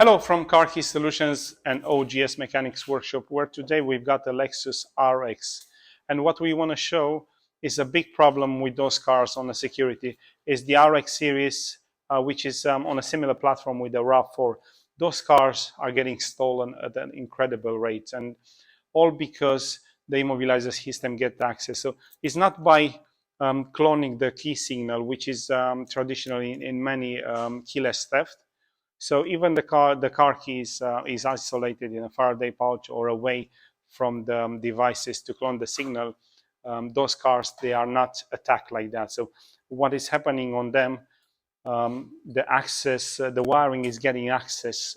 Hello from Car Key Solutions and OGS Mechanics Workshop, where today we've got the Lexus RX. And what we want to show is a big problem with those cars on the security is the RX series, which is on a similar platform with the RAV4. Those cars are getting stolen at an incredible rate, and all because the immobiliser system gets access. So it's not by cloning the key signal, which is traditionally in many keyless theft. So even the car key is isolated in a Faraday pouch or away from the devices to clone the signal. Those cars, they are not attacked like that. So what is happening on them? The access, the wiring is getting access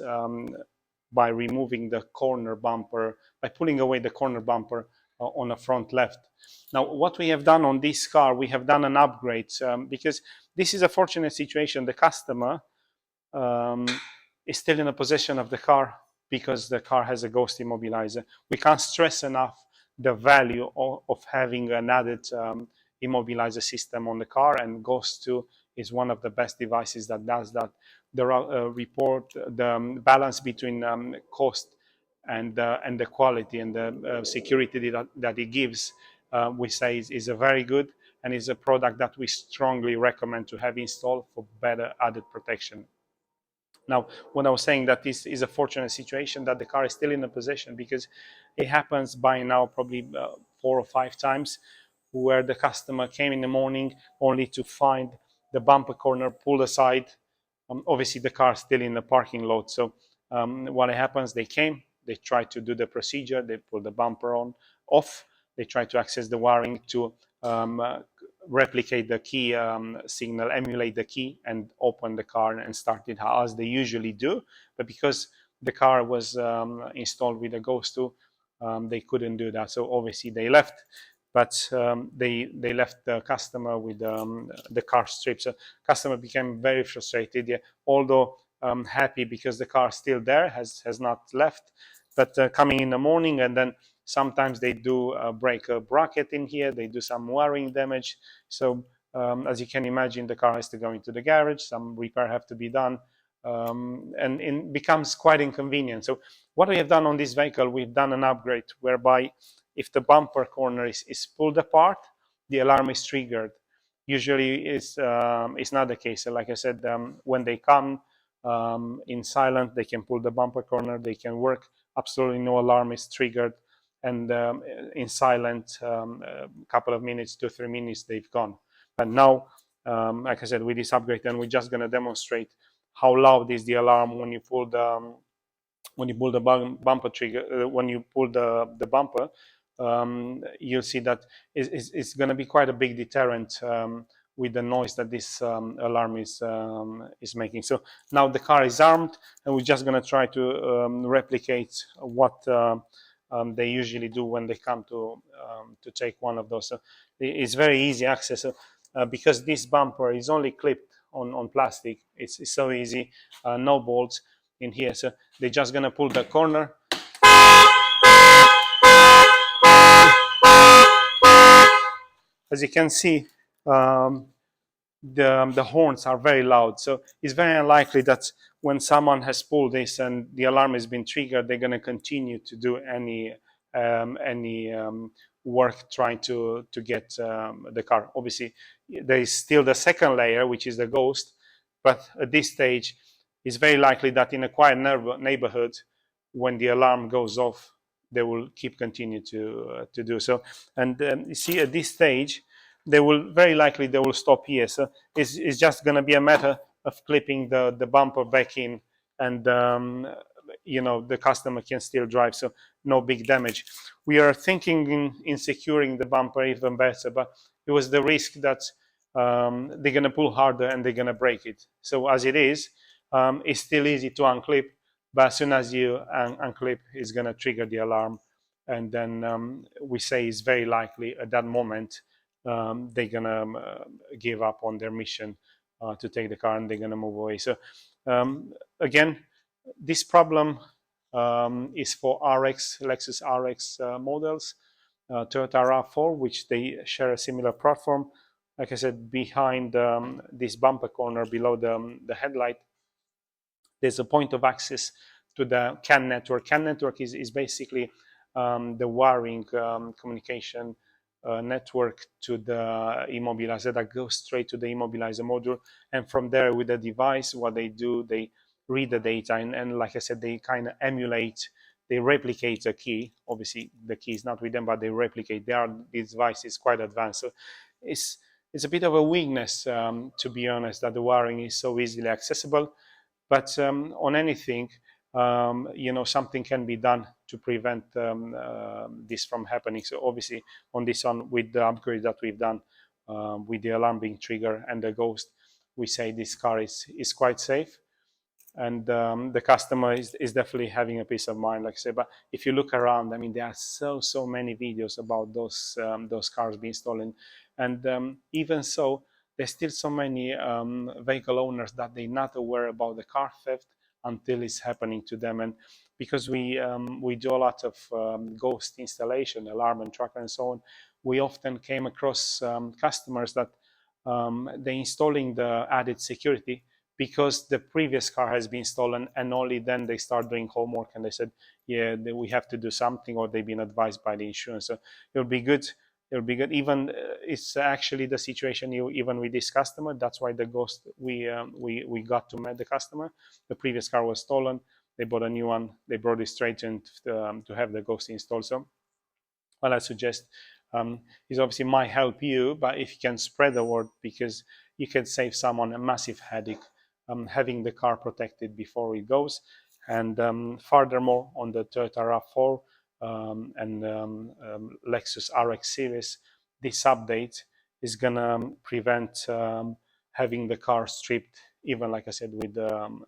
by removing the corner bumper, by pulling away the corner bumper on the front left. Now, what we have done on this car, we have done an upgrade because this is a fortunate situation. The customer is still in the possession of the car because the car has a ghost immobiliser. We can't stress enough the value of having an added immobiliser system on the car, and Ghost 2 is one of the best devices that does that. The report, the balance between cost and the quality and the security that it gives, we say is a very good, and is a product that we strongly recommend to have installed for better added protection. Now, when I was saying that this is a fortunate situation that the car is still in the possession, because it happens by now probably 4 or 5 times where the customer came in the morning only to find the bumper corner pulled aside. Obviously, the car is still in the parking lot. So what happens, they came, they tried to do the procedure, they pull the bumper off, they try to access the wiring to replicate the key signal, emulate the key, and open the car and start it as they usually do. But because the car was installed with a Ghost 2, they couldn't do that. So obviously they left, but they left the customer with the car stripped. So customer became very frustrated, yeah, although happy because the car is still there, has not left. But coming in the morning, and then sometimes they do break a bracket in here, they do some wiring damage. So as you can imagine, the car has to go into the garage, some repair have to be done, and it becomes quite inconvenient. So what we have done on this vehicle, we've done an upgrade whereby if the bumper corner is pulled apart, the alarm is triggered. Usually it's not the case. So like I said, when they come in silent, they can pull the bumper corner, they can work, absolutely no alarm is triggered, and in silent, a couple of minutes, 2-3 minutes, they've gone. But now, like I said, with this upgrade, and we're just going to demonstrate how loud is the alarm when you pull the bumper trigger, when you pull the bumper. You'll see that it's going to be quite a big deterrent with the noise that this alarm is making. So now the car is armed, and we're just going to try to replicate what they usually do when they come to take one of those. So it's very easy access because this bumper is only clipped on plastic. It's so easy, no bolts in here. So they're just gonna pull the corner. As you can see, the horns are very loud. So it's very unlikely that when someone has pulled this and the alarm has been triggered, they're going to continue to do any work trying to get the car. Obviously, there is still the second layer, which is the ghost. But at this stage, it's very likely that in a quiet neighborhood, when the alarm goes off, they will continue to do so. And you see, at this stage, they will very likely they will stop here. So it's just going to be a matter of clipping the bumper back in, and the customer can still drive, so no big damage. We are thinking in securing the bumper even better, but it was the risk that they're going to pull harder and they're going to break it. So as it is, it's still easy to unclip, but as soon as you unclip, it's going to trigger the alarm, and then we say it's very likely at that moment they're gonna give up on their mission to take the car, and they're gonna move away. So again, this problem is for Lexus RX models, Toyota RAV4, which they share a similar platform. Like I said, behind this bumper corner below the headlight, there's a point of access to the CAN network. CAN network is basically the wiring communication network to the immobiliser that goes straight to the immobiliser module. And from there, with the device, what they do, they read the data, and like I said, they kind of emulate, they replicate the key. Obviously, the key is not with them, but they replicate. This device is quite advanced. So it's a bit of a weakness, to be honest, that the wiring is so easily accessible. But on anything, something can be done to prevent this from happening. So obviously, on this one, with the upgrade that we've done, with the alarm being triggered and the ghost, we say this car is quite safe, and the customer is definitely having a peace of mind, like I say. But if you look around, I mean, there are so many videos about those cars being stolen, and even so, there's still so many vehicle owners that they're not aware about the car theft until it's happening to them. And because we do a lot of ghost installation, alarm and tracker and so on, we often came across customers that they're installing the added security because the previous car has been stolen, and only then they start doing homework and they said, yeah, we have to do something, or they've been advised by the insurance. So it'll be good. It'll be good. Even it's actually the situation even with this customer. That's why the ghost, we got to meet the customer. The previous car was stolen. They bought a new one. They brought it straight in to have the ghost installed. So what I suggest is obviously might help you, but if you can spread the word, because you can save someone a massive headache having the car protected before it goes. And furthermore, on the Toyota RAV4 and Lexus RX series, this update is gonna prevent having the car stripped. Even like I said, with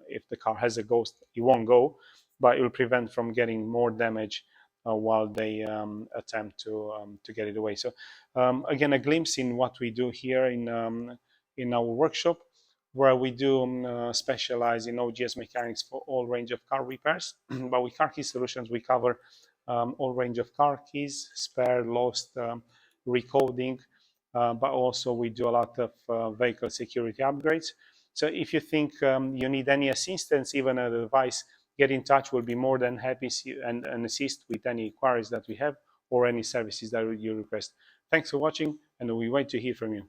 if the car has a ghost, it won't go, but it will prevent from getting more damage while they attempt to get it away. So again, a glimpse in what we do here in our workshop, where we do specialize in OGS mechanics for all range of car repairs. But with Car Key Solutions, we cover all range of car keys, spare, lost, recoding, but also we do a lot of vehicle security upgrades. So if you think you need any assistance, even an advice, get in touch. We'll be more than happy and assist with any inquiries that we have or any services that you request. Thanks for watching, and we wait to hear from you.